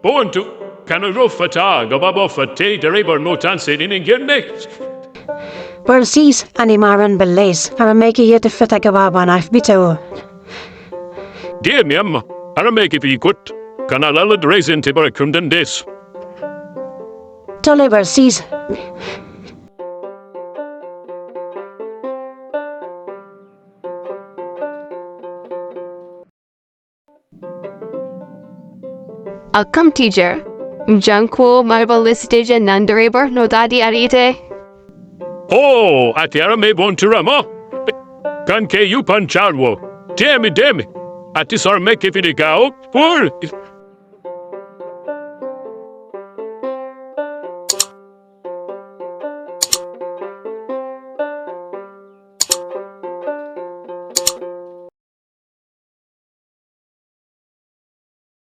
Boontu kan Uffata gabaaboffattee daree barnootaan seenin hin jenne. Barsiis ani maaran ballees haramee kiyyatti uffata gabaabaanaaf bita'u. Deemi amma haramee kifii kut kan alala dureesinte barachuun dandeessu. Tole barsiis. Akkam teacher. Jankoo marbaliste jennaan daree barnootaatti ariite. Ati haramee boontirama? Kan keeyyuu pancaalwo. Deemi. Ati sarmee kifini gaa'u